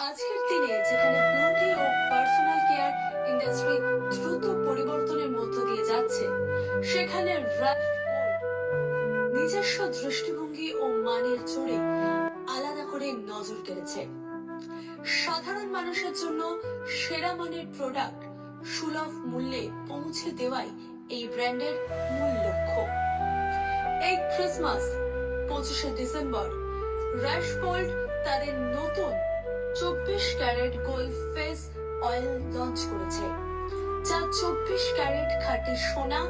আজকের দিনে যেখানে বিউটি ও পার্সোনাল কেয়ার ইন্ডাস্ট্রি দ্রুত পরিবর্তনের মধ্য দিয়ে যাচ্ছে, সেখানে র্যাশ গোল্ড নিজস্ব দৃষ্টিভঙ্গি ও মানের জোরে আলাদা করে নজর কেড়েছে। সাধারণ মানুষের জন্য সেরা মানের প্রোডাক্ট সুলভ মূল্যে পৌঁছে দেওয়াই এই ব্র্যান্ডের মূল লক্ষ্য। এই ক্রিসমাস 25শে ডিসেম্বর র্যাশ গোল্ড তাদের নতুন 24 carat gold face oil launch করেছে, যা 24 ক্যারেট খাঁটি সোনা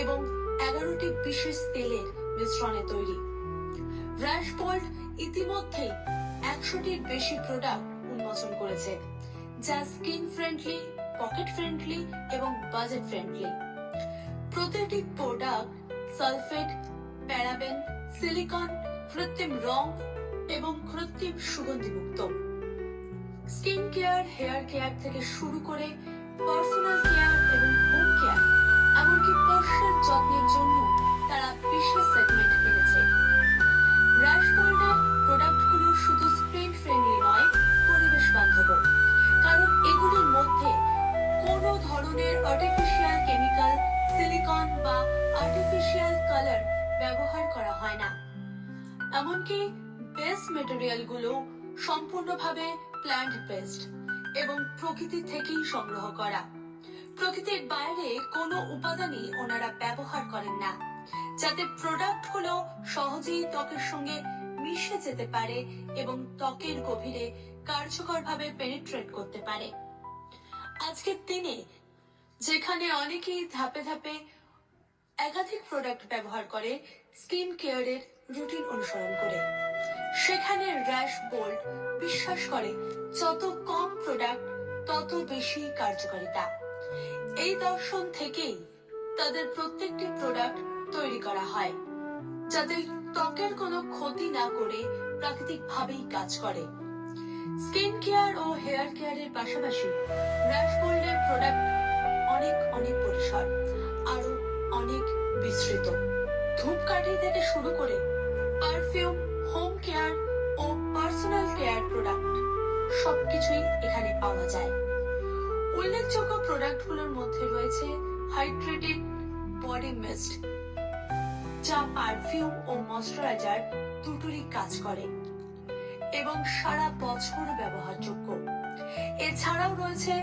এবং 11টি বিশেষ তেলের মিশ্রণে তৈরি। র্যাশ গোল্ড ইতিমধ্যেই 100টির বেশি প্রোডাক্ট উন্মোচন করেছে, যা স্কিন ফ্রেন্ডলি, পকেট ফ্রেন্ডলি এবং বাজেট ফ্রেন্ডলি। প্রতিটি প্রোডাক্ট সালফেট, প্যারাবেন, সিলিকন, কৃত্রিম রং এবং কৃত্রিম সুগন্ধি মুক্ত। স্কিন কেয়ার, হেয়ার কেয়ার থেকে শুরু করে পার্সোনাল কেয়ার এবং হোম কেয়ার, এমনকি পোষ্যের যত্নের জন্য তারা বিশেষ সেগমেন্ট কিনেছে। র্যাশ গোল্ডের প্রোডাক্টগুলো শুধু স্কিন ফ্রেন্ডলি নয়, পরিবেশ বান্ধব, কারণ এগুলির মধ্যে কোনো ধরনের আর্টিফিশিয়াল কেমিক্যাল, সিলিকন বা আর্টিফিশিয়াল কালার ব্যবহার করা হয় না। এমনকি বেস মেটেরিয়ালগুলো সম্পূর্ণভাবে প্ল্যান্ট বেসড এবং প্রকৃতি থেকেই সংগ্রহ করা। প্রকৃতির বাইরে কোনো উপাদানই ওনারা ব্যবহার করেন না, যাতে প্রোডাক্টগুলো সহজেই ত্বকের সঙ্গে মিশে যেতে পারে এবং ত্বকের গভীরে কার্যকরভাবে পেনিট্রেট করতে পারে। আজকের দিনে যেখানে অনেকেই ধাপে ধাপে একাধিক প্রোডাক্ট ব্যবহার করে স্কিন কেয়ারের রুটিন অনুসরণ করে, সেখানে র্যাশ গোল্ড বিশ্বাস করে যত কম প্রোডাক্ট তত বেশি কার্যকারিতা। এই দর্শন থেকেই তাদের প্রত্যেকটি প্রোডাক্ট তৈরি করা হয়, যাতে ত্বকের কোনো ক্ষতি না করে প্রাকৃতিকভাবেই কাজ করে। স্কিন কেয়ার ও হেয়ার কেয়ারের পাশাপাশি র্যাশ গোল্ডের প্রোডাক্ট অনেক পরিসর, আরো অনেক বিস্তৃত। ধূপকাঠি থেকে শুরু করে পারফিউম, হোম কেয়ার ও পার্সোনাল কেয়ার প্রোডাক্ট সবকিছুই এখানে পাওয়া যায়। উল্লেখযোগ্য প্রোডাক্টগুলোর মধ্যে রয়েছে হাইড্রেটেড বডি মিস্ট, যা পারফিউম ও ময়শ্চারাইজার দুটোরই কাজ করে এবং সারা বছর ব্যবহারযোগ্য। এছাড়াও রয়েছে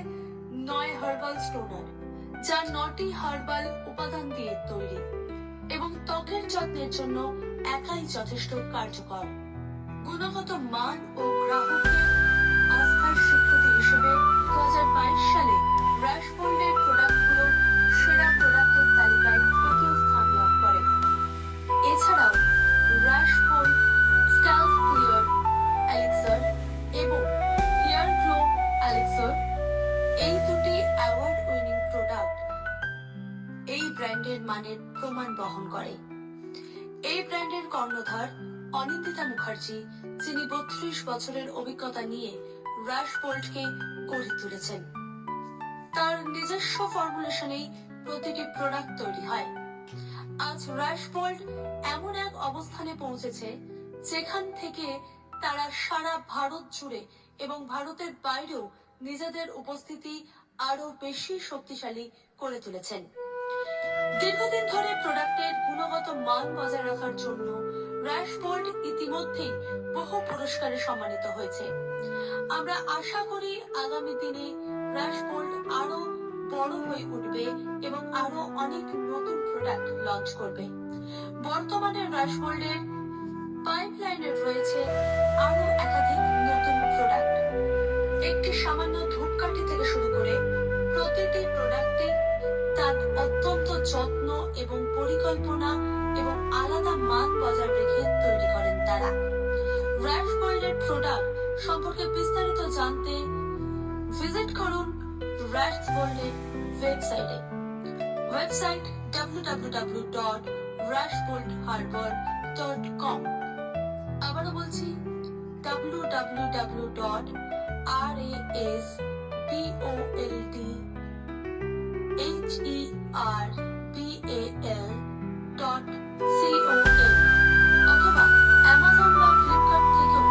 9 হার্বাল স্টোনার, যা 9টি হার্বাল উপাদান দিয়ে তৈরি এবং ত্বকের যত্নের জন্য একাই যথেষ্ট কার্যকর। গুণগত মান ও গ্রাহকের আস্থার স্বীকৃতি হিসেবে 2022 সালে র্যাশ গোল্ডের প্রোডাক্টগুলো সেরা প্রোডাক্টের তালিকায় তৃতীয় স্থান লাভ করে। এছাড়াও rash gold scalp clear elixir এবং হেয়ার গ্লো এলিক্সার, এই দুটি অ্যাওয়ার্ড উইনিং প্রোডাক্ট এই ব্র্যান্ডের মানের প্রমাণ বহন করে। এই ব্র্যান্ডের কর্ণধার অনিন্দিতা মুখার্জি, যিনি 32 বছরের অভিজ্ঞতা নিয়ে র্যাশ গোল্ডকে গড়ে তুলেছেন। তার নিজস্ব ফর্মুলেশনেই প্রতিটি প্রোডাক্ট তৈরি হয়। আজ র্যাশ গোল্ড এমন এক অবস্থানে পৌঁছেছে যেখান থেকে তারা সারা ভারত জুড়ে এবং ভারতের বাইরেও নিজেদের উপস্থিতি আরো বেশি শক্তিশালী করে তুলেছেন। দীর্ঘদিন ধরে প্রোডাক্টের গুণগত মান বজায় রাখার জন্য র্যাশ গোল্ড ইতিমধ্যেই বহু পুরস্কারে সম্মানিত হয়েছে। আমরা আশা করি আগামী দিনে র্যাশ গোল্ড আরো বড় হয়ে উঠবে এবং আরো অনেক নতুন প্রোডাক্ট লঞ্চ করবে। বর্তমানে র্যাশ গোল্ডের পাইপলাইনে রয়েছে আরো একাধিক নতুন প্রোডাক্ট। একটি সামান্য ধূপকাঠি থেকে শুরু করে প্রতিটি প্রোডাক্টে তার অত্যন্ত যত্ন এবং পরিকল্পনা এবং আলাদা মান বজায় রেখে তৈরি করেন তারা। র্যাশ গোল্ডের প্রোডাক্ট সম্পর্কে বিস্তারিত জানতে ভিজিট করুন র্যাশ গোল্ডের ওয়েবসাইটে। Website www.rashgoldharbor.com। আবারও বলছি www.rashgoldharbal.com অথবা অ্যামাজন বা ফ্লিপকার্ট থেকেও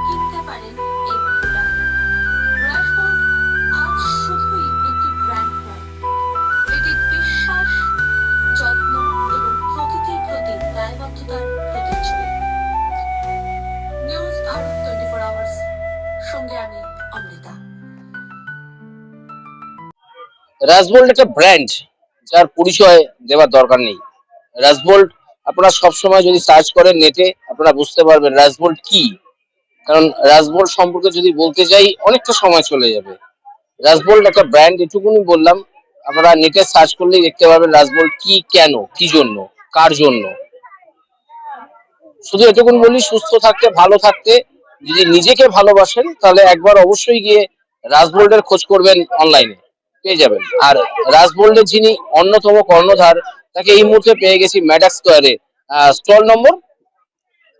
কিনতে পারেন এই প্রোডাক্ট। রাজবোল্ড একটা ব্র্যান্ড, যার পরিচয় দেওয়ার দরকার নেই। রাজবোল্ড আপনারা সবসময় যদি সার্চ করেন নেটে, আপনারা বুঝতে পারবেন রাজবোল্ড কি। কারণ রাজবোল্ড সম্পর্কে যদি বলতে যাই অনেকটা সময় চলে যাবে। রাজবোল্ড একটা ব্র্যান্ড, এটুকুনি বললাম। আপনারা নেটে সার্চ করলেই দেখতে পাবেন রাজবোল্ড কি, কেন, কি জন্য, কার জন্য। শুধু এটুকুন বলি, সুস্থ থাকতে, ভালো থাকতে যদি নিজেকে ভালোবাসেন তাহলে একবার অবশ্যই গিয়ে রাজবোল্ডের খোঁজ করবেন, অনলাইনে পেয়ে যাবেন। আর রাজবোল্ডের যিনি অন্যতম কর্ণধার, তাকে এই মুহূর্তে পেয়ে গেছি ম্যাডাক স্কোয়ারে। স্টল নম্বর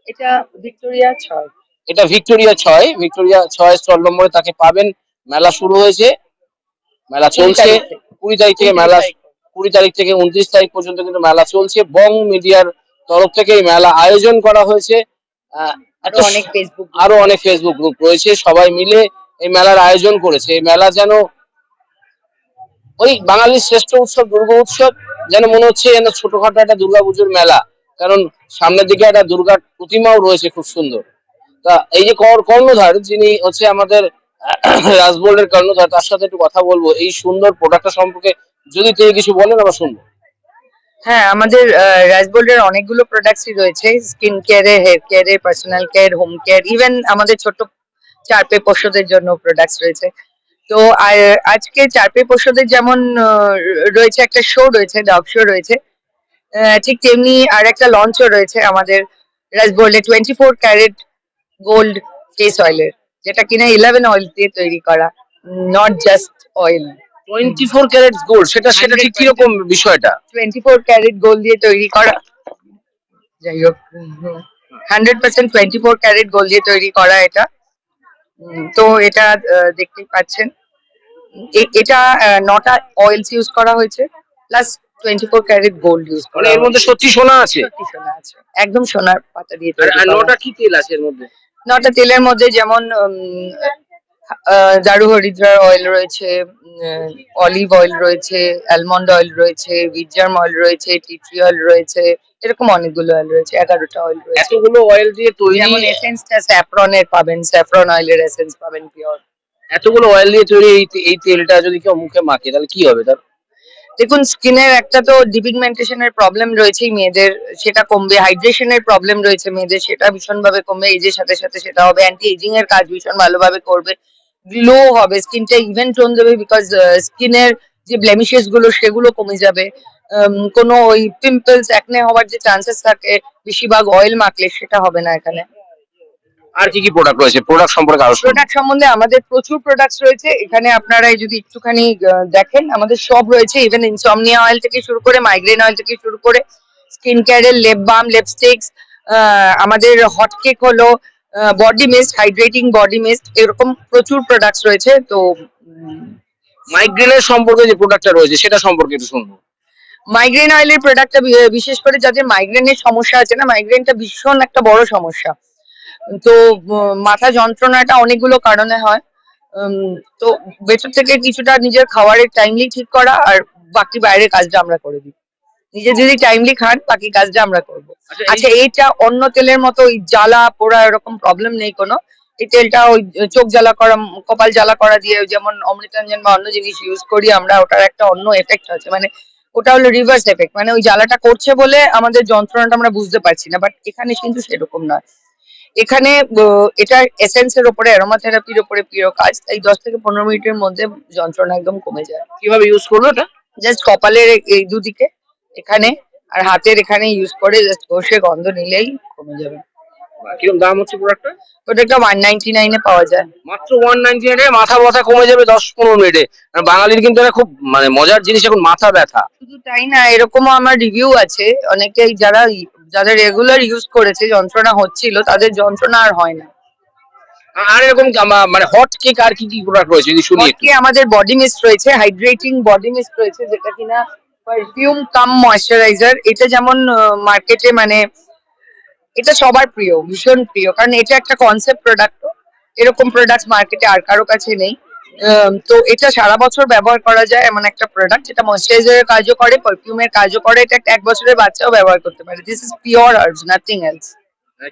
এটা ভিক্টোরিয়া 6। এটা ভিক্টোরিয়া 6, ভিক্টোরিয়া 6 স্টল নম্বরে তাকে পাবেন। মেলা শুরু হয়েছে, মেলা 20 চলছে। তারিখ থেকে 20 তারিখ থেকে 29 মেলা, তারিখ 20 তারিখ থেকে 29 তারিখ পর্যন্ত কিন্তু মেলা চলছে। বং মিডিয়ার তরফ থেকে এই মেলা আয়োজন করা হয়েছে। এত আরো অনেক ফেসবুক গ্রুপ আরো অনেক রয়েছে। ফেসবুক গ্রুপ রয়েছে, সবাই মিলে এই মেলার আয়োজন করেছে। এই মেলা যেন ওই বাঙালির শ্রেষ্ঠ উৎসব দুর্গা উৎসব, যেন মনে হচ্ছে যেন ছোটখাটো একটা দুর্গাপুজোর মেলা। কারণ সামনের দিকে একটা দুর্গার প্রতিমাও রয়েছে খুব সুন্দর। তা এই যে কর্ণধার যিনি হচ্ছে আমাদের রাজবোর্ডের কর্ণধার, তার সাথে একটু কথা বলবো এই সুন্দর প্রোডাক্টটা সম্পর্কে। যদি তিনি কিছু বলেন আমরা শুনবো। হ্যাঁ, আমাদের রাজবোল্ডের অনেকগুলো প্রোডাক্টসই রয়েছে, স্কিন কেয়ারে, হেয়ার কেয়ারে, personal care, home care, even আমাদের ছোট চারপে পোষ্যদের জন্য প্রোডাক্টস রয়েছে। তো আর আজকে চারপে পোষ্যদের যেমন রয়েছে একটা শো রয়েছে, ডগ শো রয়েছে, ঠিক তেমনি আর একটা লঞ্চও রয়েছে আমাদের রাজবোল্ডে 24 ক্যারেট গোল্ড ফেস অয়েলের, যেটা কিনা 11 অয়েল দিয়ে তৈরি করা, not just oil. 24 carat gold, সেটা সেটা ঠিক কিরকম বিষয়টা? 24 ক্যারেট গোল্ড দিয়ে তৈরি করা, যাই হোক 100% 24 ক্যারেট গোল্ড দিয়ে তৈরি করা এটা। তো এটা দেখতেই পাচ্ছেন, এটা 9টা অয়েলস ইউজ করা হয়েছে, প্লাস 24 ক্যারেট গোল্ড ইউজ মানে করা এর মধ্যে হয়েছে। সত্যি সোনা আছে? সত্যি সোনা আছে, একদম সোনার পাতা দিয়ে আর তৈরি আর করা। নটা কি তেল আছে এর মধ্যে? 9টা তেলের মধ্যে যেমন দারু হরিদ্রার অয়েল রয়েছে, অলিভ অয়েল রয়েছে, অ্যালমন্ড অয়েল রয়েছে, ভিজার্ম অয়েল রয়েছে, টি ট্রি অয়েল রয়েছে, এরকম অনেকগুলো অয়েল রয়েছে, 11টা অয়েল রয়েছে। এতগুলো অয়েল দিয়ে তৈরি, যেমন এসেন্সটা স্যাফরনের পাবেন, স্যাফরন অয়েলের এসেন্স পাবেন পিওর। এতগুলো অয়েল দিয়ে তৈরি এই তেলটা যদি কেউ মুখে মাখে তাহলে কি হবে তার? দেখুন, স্কিনের একটা তো ডিপিগমেন্টেশনের প্রবলেম রয়েছেই মেয়েদের, সেটা কমবে। হাইড্রেশনের প্রবলেম রয়েছে মেয়েদের, সেটা ভীষণভাবে কমবে। এজের সাথে সাথে সেটা হবে। অ্যান্টি এজিং এর কাজ ভীষণ ভালোভাবে করবে। গ্লো হবে, স্কিনটা ইভেন টোন দেবে, বিকজ স্কিনের যে ব্লেমিশেস গুলো সেগুলো কমে যাবে। কোনো ওই পিম্পলস, অ্যাকনে হওয়ার যে চান্সেস থাকে বেশিরভাগ অয়েল মাখলে, সেটা হবে না এখানে। আর কি কি প্রোডাক্ট রয়েছে, প্রোডাক্ট সম্পর্কে আরো শুনুন। প্রোডাক্ট সম্বন্ধে আমাদের প্রচুর প্রোডাক্টস রয়েছে এখানে, আপনারা যদি একটুখানি দেখেন, আমাদের সব রয়েছে। ইভেন ইনসমনিয়া অয়েল থেকে শুরু করে, মাইগ্রেন অয়েল থেকে শুরু করে, স্কিন কেয়ারের লেপ বাম, লিপস্টিক্স, আমাদের হট কেক হলো, body mist, hydrating body mist, এরকম প্রচুর প্রোডাক্টস রয়েছে। তো মাইগ্রেনের সম্পর্কে যে প্রোডাক্টটা রয়েছে সেটা সম্পর্কে একটু শুনবো। মাইগ্রেন অয়েলের প্রোডাক্টটা বিশেষ করে যাদের মাইগ্রেনের সমস্যা আছে না, মাইগ্রেনটা ভীষণ একটা বড় সমস্যা। তো মাথা যন্ত্রণাটা অনেকগুলো কারণে হয়। তো ভেতর থেকে কিছুটা নিজের খাবারের টাইমলি ঠিক করা, আর বাকি বাইরের কাজটা আমরা করে দিই। নিজে যদি টাইমলি খান, বাকি কাজটা আমরা করবো। আচ্ছা, এইটা অন্য তেলের মতো ওই জ্বালা পোড়া এরকম প্রবলেম নেই কোনো। এই তেলটা ওই চোখ জ্বালা করা, কপাল জ্বালা করা দিয়ে যেমন অমৃতাঞ্জন বা অন্য জিনিস ইউজ করি আমরা, ওটার একটা অন্য এফেক্ট আছে। মানে ওটা হলো রিভার্স এফেক্ট, মানে ওই জ্বালাটা করছে বলে আমাদের যন্ত্রণাটা আমরা বুঝতে পারছি না, বাট এখানে কিন্তু সেরকম নয়। এখানে এটা এসেন্সের উপরে, অ্যারোমা থেরাপির উপরে প্রিয় কাজ, তাই 10 থেকে 15 মিনিটের মধ্যে যন্ত্রণা একদম কমে যায়। কিভাবে ইউজ করবো এটা? জাস্ট কপালের এই দুদিকে, এখানে আর হাতের এখানে ইউজ করে জাস্ট ঘষে গন্ধ নিলেই কমে যাবে। কিরকম দাম হচ্ছে প্রোডাক্টটা? ওটা 199 এ পাওয়া যায়। মাত্র 199 মাথা ব্যথা কমে যাবে 10-15 মিনিটে। বাঙালির কিন্তু এটা খুব মানে মজার জিনিস এখন মাথা ব্যথা। শুধু তাই না, এরকমও আমার রিভিউ আছে, অনেকেই যাদের রেগুলার ইউজ করেছে, যন্ত্রণা হচ্ছিল, তাদের যন্ত্রণা আর হয় না। আর এরকম মানে হট কেক আর কি কি প্রোডাক্ট রয়েছে যদি শুনি একটু। হটকে আমাদের বডি মিস্ট রয়েছে, হাইড্রেটিং বডি মিস্ট রয়েছে, যেটা কিনা পারফিউম কাম ময়শ্চারাইজার। এটা যেমন মার্কেটে, মানে এটা সবার প্রিয়, ভীষণ প্রিয়, কারণ এটা একটা কনসেপ্ট প্রোডাক্ট। এরকম প্রোডাক্ট মার্কেটে আর কারো কাছে নেই। তো এটা সারা বছর ব্যবহার করা যায় এমন একটা প্রোডাক্ট, যেটা ময়শ্চারাইজারের কাজও করে, পারফিউমের কাজও করে। এটা 1 বছরের বাচ্চাও ব্যবহার করতে পারে। This is pure herbs, nothing else.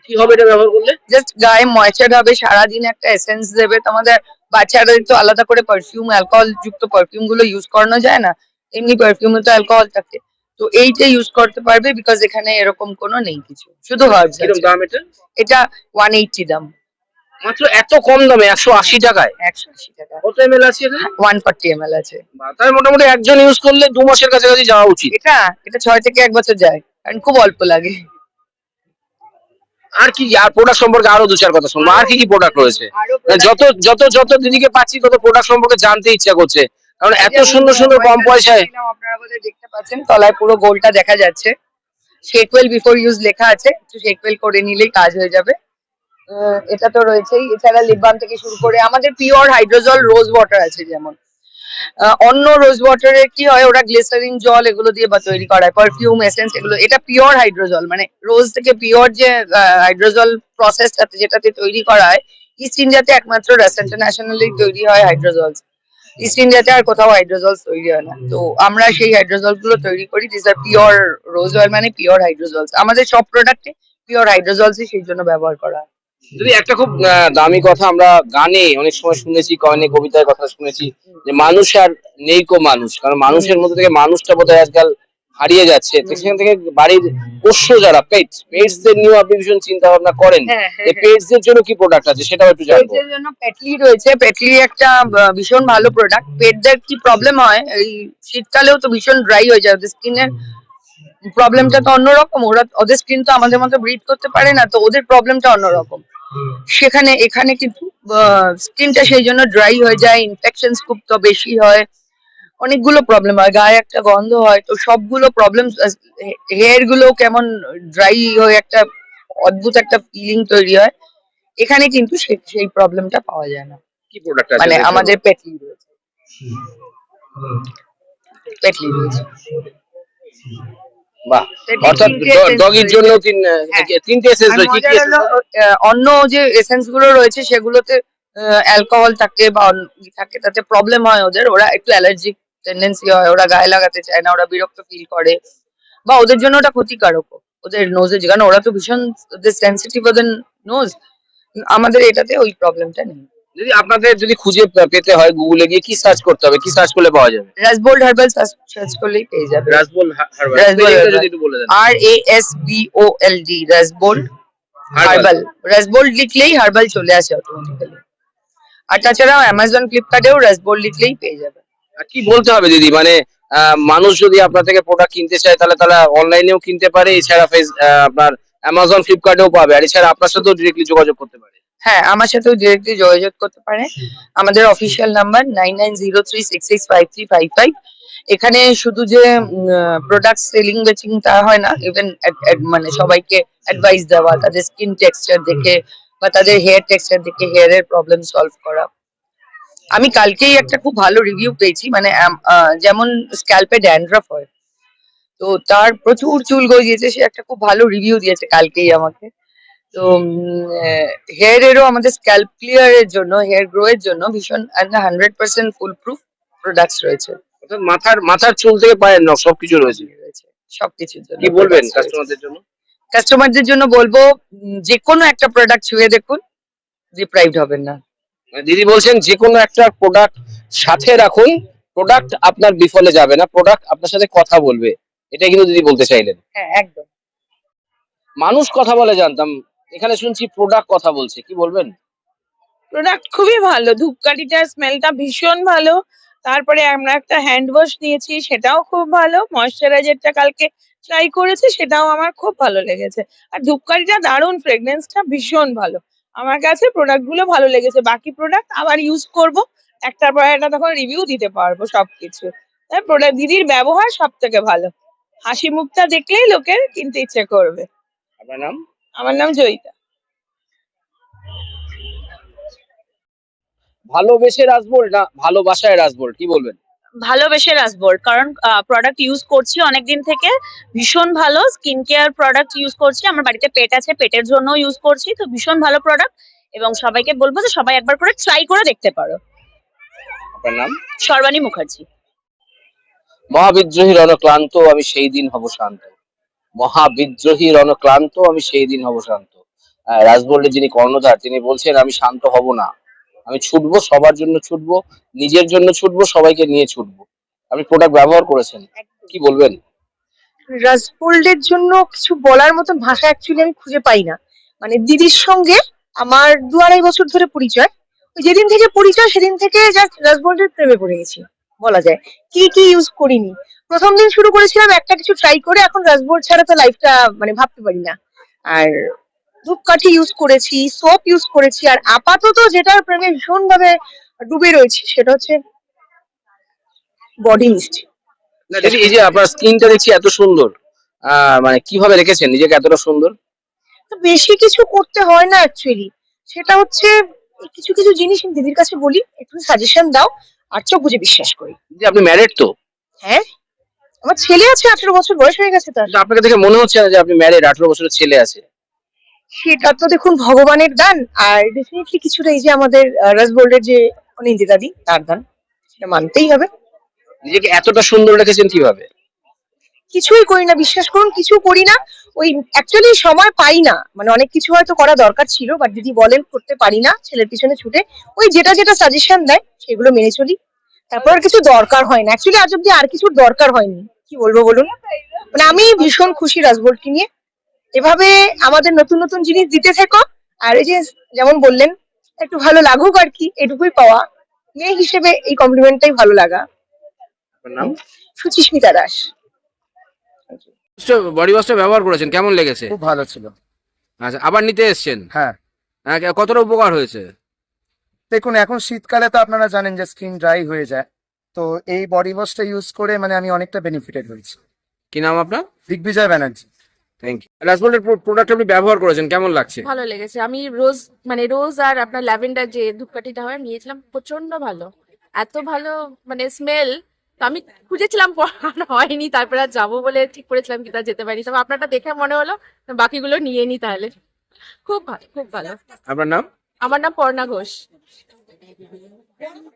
কি হবে এটা ব্যবহার করলে? জাস্ট গায়ে ময়েশ্চার হবে, সারাদিন একটা এসেন্স দেবে। তোমাদের বাচ্চাদের তো আলাদা করে পারফিউম, অ্যালকোহল যুক্ত পারফিউম গুলো ইউজ করানো যায় না, এমনি পারফিউমে তো অ্যালকোহল থাকে। তো এইটা ইউজ করতে পারবে, বিকজ এখানে এরকম কোনো নেই কিছু, শুধু হার্বস কিরকম আছে। দাম এটা? এটা 180 দাম। মাত্র এত কম দামে 180 টাকায়? 180 টাকা। কত এমএল আছে এখানে? 140 ml আছে। তাই মোটামুটি একজন ইউজ করলে 2 মাসের কাছাকাছি যাওয়া উচিত। এটা এটা 6 থেকে 1 বছর যায়, কারণ খুব অল্প লাগে। আর কি, আর প্রোডাক্ট সম্পর্কে আরো 2-4 কথা শুনবো। আর কি কি প্রোডাক্ট রয়েছে? আরো যত যত যত দিদিকে পাচ্ছি তত প্রোডাক্ট সম্পর্কে জানতে ইচ্ছা করছে, কারণ এত এই যেমন সুন্দর সুন্দর কম কয়েকটা পয়সায়। দেখিয়ে নাও, আপনারা বোধহয় দেখতে পাচ্ছেন তলায় পুরো গোলটা দেখা যাচ্ছে। শেকওয়েল বিফোর ইউজ লেখা আছে, একটু শেকওয়েল করে নিলেই কাজ হয়ে যাবে। এটা তো রয়েছেই, এছাড়া লিপ বাম থেকে শুরু করে আমাদের পিওর হাইড্রোজল রোজ ওয়াটার আছে। যেমন অন্য রোজ ওয়াটারে কি হয়, ওরা গ্লিসারিন জল এগুলো দিয়ে বা তৈরি করায় পারফিউম এসেন্স এগুলো, এটা পিওর হাইড্রোজল, মানে রোজ থেকে পিওর যে হাইড্রোজল প্রসেসটাতে যেটাতে তৈরি করা হয়। ইস্ট ইন্ডিয়াতে একমাত্র রাস ইন্টারন্যাশনালি তৈরি হয় হাইড্রোজল। ইস্ট ইন্ডিয়াতে আর কোথাও হাইড্রোজল তৈরি হয় না, তো আমরা সেই হাইড্রোজল গুলো তৈরি করি। This are pure rose oil, মানে পিওর হাইড্রোজলস। আমাদের সব প্রোডাক্টে পিওর হাইড্রোজলসই সেই জন্য ব্যবহার করা হয়। যদি একটা খুব দামি কথা আমরা গানে অনেক সময় শুনেছি, কয়নে কবিতার কথা শুনেছি, যে মানুষ আর নেই কো মানুষ, কারণ মানুষের মধ্যে থেকে মানুষটা বোধহয় আজকাল হারিয়ে যাচ্ছে। তো সেখান থেকে বাড়ির পোষ্য যারা পেটস দের নিয়েও আপনি ভীষণ চিন্তা ভাবনা করেন। হ্যাঁ, হ্যাঁ, এই পেটস দের জন্য কি প্রোডাক্ট আছে সেটাও একটু জানবো। পেটদের জন্য পেটলি রয়েছে। পেটলি একটা ভীষণ ভালো প্রোডাক্ট। পেটদের কি প্রবলেম হয়, এই শীতকালেও তো ভীষণ ড্রাই হয়ে যায়, ওদের স্কিনের প্রবলেমটা তো অন্যরকম। ওদের স্কিন তো আমাদের মতো ব্রিথ করতে পারে না, তো ওদের প্রবলেমটা অন্যরকম। সেখানে এখানে কিন্তু স্কিনটা সেই জন্য ড্রাই হয়ে যায়, ইনফেকশনস খুব তো বেশি হয়, অনেকগুলো প্রবলেম হয়, গায়ে একটা গন্ধ হয়, তো সবগুলো প্রবলেম, হেয়ার গুলো কেমন ড্রাই হয়ে একটা অদ্ভুত একটা ফিলিং তৈরি হয়। এখানে কিন্তু সেই প্রবলেমটা পাওয়া যায় না। কি প্রোডাক্ট আছে মানে এদের জন্য? আমাদের পেটলি রয়েছে, পেটলি রয়েছে। বাহ, পেটলি অর্থাৎ তিনটে essence ডগির রয়েছে। জন্য হ্যাঁ। তিনটে এসেন্স আর রয়েছে। কি কি মজার এসেন্স? হলো, অন্য যে এসেন্স গুলো রয়েছে সেগুলোতে অ্যালকোহল থাকে বা থাকে, তাতে প্রবলেম হয় ওদের, ওরা একটু অ্যালার্জিক টেন্ডেন্সি হয়, ওরা গায়ে লাগাতে চায় না, ওরা বিরক্ত ফিল করে, বা ওদের জন্য ওটা ক্ষতিকারক ওদের নোজের, কারণ ওরা তো ভীষণ ওদের সেন্সিটিভ, ওদের নোজ। আমাদের এটাতে ওই প্রবলেমটা নেই। যদি আপনাদের যদি খুঁজে পেতে হয় গুগলে গিয়ে কি সার্চ করতে হবে, কি সার্চ করলে পাওয়া যাবে? রাসবোল্ড হার্বাল সার্চ করলেই পেয়ে যাবে। রাসবোল হার্বাল রাসবোল্ড স্পেলিংটা হার্বাল, যদি একটু বলে দেন। RASBOLD, রাসবোল্ড herbal. রাসবোল্ড লিখলেই হার্বাল চলে আসে অটোমেটিক্যালি। আর তাছাড়াও অ্যামাজন, ফ্লিপকার্টেও রাসবোল্ড লিখলেই পেয়ে যাবে। আর কি বলতে হবে দিদি, মানে মানুষ যদি আপনার থেকে প্রোডাক্ট কিনতে চায় তাহলে তারা অনলাইনেও কিনতে পারে, এছাড়া আপনার অ্যামাজন ফ্লিপকার্টেও পাবে, আর এছাড়া আপনার সাথেও ডিরেক্টলি যোগাযোগ করতে পারে। হ্যাঁ, আমার সাথেও ডিরেক্টলি যোগাযোগ করতে পারে। আমাদের অফিসিয়াল নাম্বার 9903665355। এখানে শুধু যে প্রোডাক্ট সেলিং বেচিং তা হয় না, ইভেন মানে সবাইকে অ্যাডভাইস দেওয়া, তাদের স্কিন টেক্সচার দেখে বা তাদের হেয়ার টেক্সচার দেখে হেয়ারের প্রবলেম সলভ করা। আমি কালকেই একটা খুব ভালো রিভিউ পেয়েছি, মানে যেমন স্ক্যাল্পে ড্যান্ড্রাফ হয়, তো তার প্রচুর চুল গজিয়েছে, সে একটা খুব ভালো রিভিউ দিয়েছে কালকেই আমাকে। তো হেয়ারেরও আমাদের স্ক্যাল্প ক্লিয়ার এর জন্য, হেয়ার গ্রো এর জন্য ভীষণ 100% ফুল প্রুফ প্রোডাক্টস রয়েছে। অর্থাৎ মাথার চুল থেকে পায়ের নখ সবকিছু রয়েছে। সবকিছুর জন্য কি বলবেন products রয়েছে। কাস্টমারদের জন্য? কাস্টমারদের জন্য বলবো, যে কোনো একটা প্রোডাক্ট ছুঁয়ে দেখুন, ডিপ্রাইভড হবেন না। মানে দিদি বলছেন যে কোনো একটা প্রোডাক্ট সাথে রাখুন, প্রোডাক্ট আপনার বিফলে যাবে না, প্রোডাক্ট আপনার সাথে কথা বলবে, এটা কিন্তু দিদি বলতে চাইলেন। হ্যাঁ, একদম। মানুষ কথা বলে জানতাম, এখানে শুনছি প্রোডাক্ট কথা বলছে, কি বলবেন? প্রোডাক্ট খুবই ভালো, ধূপকাঠিটার স্মেলটা ভীষণ ভালো। তারপরে আমরা একটা হ্যান্ড ওয়াশ নিয়েছি, সেটাও খুব ভালো। ময়শ্চারাইজারটা কালকে ট্রাই করেছি, সেটাও আমার খুব ভালো লেগেছে। আর ধূপকাঠিটা দারুণ, ফ্রেগনেন্সটা ভীষণ ভালো। আমার কাছে প্রোডাক্ট গুলো ভালো লেগেছে, বাকি প্রোডাক্ট আবার ইউজ করব, একটার পর একটা তখন রিভিউ দিতে পারবো সবকিছু। প্রোডাক্ট দিদির ব্যবহার সব থেকে ভালো, হাসি মুখটা দেখলেই লোকের কিনতে ইচ্ছে করবে। আপনার নাম? আমার নাম জয়িতা। ভালোবেসে রাসবোল্ড না ভালোবাসায় রাসবোল্ড, কি বলবেন? ভালোবেসে রাসবোল্ড, কারণ প্রোডাক্ট ইউজ করছি অনেকদিন থেকে, ভীষণ ভালো স্কিন কেয়ার প্রোডাক্ট ইউজ করছি। আমার বাড়িতে পেট আছে, পেটের জন্য ইউজ করছি, তো ভীষণ ভালো প্রোডাক্ট। এবং সবাইকে বলবো যে সবাই একবার করে ট্রাই করে দেখতে পারো। আপনার নাম? সর্বাণী মুখার্জি। মহাবিদ্রোহী রণক্লান্ত আমি সেই দিন হব শান্ত, মহাবিদ্রোহী রণক্লান্ত আমি সেই দিন হব শান্ত। রাজবোল্ডের যিনি কর্ণধার তিনি বলছেন আমি শান্ত হব না, আমি ছুটবো, সবার জন্য ছুটবো, নিজের জন্য ছুটবো, সবাইকে নিয়ে ছুটবো। আপনি প্রোডাক্ট ব্যবহার করেছেন, কি বলবেন? রাজবোল্ডের জন্য কিছু বলার মতন ভাষা অ্যাকচুয়ালি আমি খুঁজে পাই না। মানে দিদির সঙ্গে আমার 2-2.5 বছর ধরে পরিচয়। ওই যেদিন থেকে পরিচয় সেদিন থেকে জাস্ট রাজবোল্ডের প্রেমে পড়ে গেছি বলা যায়। কি কি ইউজ করিনি, প্রথম দিন শুরু করেছিলাম একটা কিছু ট্রাই করে, এখন রাজবোল্ড ছাড়া তো লাইফটা মানে ভাবতে পারি না। আর ধূপকাঠি ইউজ করেছি, সোপ ইউজ করেছি, আর আপাতত যেটার প্রেমে ভীষণ ভাবে ডুবে রয়েছি সেটা হচ্ছে বডি মিস্ট। না দিদি, এই যে আপনার স্কিনটা দেখছি এত সুন্দর, মানে কিভাবে রেখেছেন নিজেকে এতটা সুন্দর? তো বেশি কিছু করতে হয় না অ্যাকচুয়ালি, সেটা হচ্ছে এই কিছু কিছু জিনিস আমি দিদির কাছে বলি, একটু সাজেশন দাও, আর চোখ বুজে বিশ্বাস করি। যে আপনি ম্যারিড তো? হ্যাঁ, আমার ছেলে আছে, 18 বছর বয়স হয়ে গেছে তার। কিন্তু আপনাকে দেখে মনে হচ্ছে না যে আপনি ম্যারিড, 18 বছরের ছেলে আছে। সেটা তো দেখুন ভগবানের দান, আর ডেফিনেটলি কিছুটা এই যে আমাদের রাজবোল্ডের যে অনিন্দিতা দি তার দান, সেটা মানতেই হবে। নিজেকে এতটা সুন্দর রেখেছেন কিভাবে? কিছুই করি না, বিশ্বাস করুন কিছু করি না। ওই অ্যাকচুয়ালি সময় পাই না, মানে অনেক কিছু হয়তো করা দরকার ছিল, বাট দিদি বলেন করতে পারি না ছেলের পিছনে ছুটে। ওই যেটা যেটা সাজেশন দেয় সেগুলো মেনে চলি, তারপর আর কিছু দরকার হয় না অ্যাকচুয়ালি, আজ অব্দি আর কিছুর দরকার হয়নি। কি বলবো বলুন, মানে আমি ভীষণ খুশি রাজবোল্ডকে নিয়ে। এভাবে আমাদের নতুন নতুন জিনিস দিতে থেকো, আর এই যে যেমন বললেন একটু ভালো লাগুক আর কি, এটুকুই পাওয়া। মেয়ে হিসেবে এই কমপ্লিমেন্টটাই ভালো লাগা। আপনার নাম? সুচিস্মিতা দাস। বডি ওয়াশটা ব্যবহার করেছেন, কেমন লেগেছে? খুব ভালো ছিল। আচ্ছা, আবার নিতে এসেছেন? হ্যাঁ, কতটা উপকার হয়েছে? দেখুন এখন শীতকালে তো আপনারা জানেন যে স্কিন ড্রাই হয়ে যায়, তো এই বডি ওয়াশটা ইউজ করে মানে আমি অনেকটা বেনিফিটেড হয়েছি। কি নাম আপনার? দিগ্বিজয় ব্যানার্জি। Thank you. রাজবোল্ডের প্রোডাক্ট আপনি ব্যবহার করেছেন, কেমন লাগছে? ভালো লেগেছে। আমি রোজ মানে রোজ আর আপনার ল্যাভেন্ডার যে ধূপকাঠিটা হয় নিয়েছিলাম, প্রচন্ড ভালো, এত ভালো মানে স্মেল। তো আমি খুঁজেছিলাম পড়ানো হয়নি, তারপরে আর যাবো বলে ঠিক করেছিলাম কিন্তু আর যেতে পারিনি। তবে আপনারটা দেখে মনে হলো বাকিগুলো নিয়ে নি তাহলে। খুব ভালো, খুব ভালো। আপনার নাম? আমার নাম পর্ণা ঘোষ।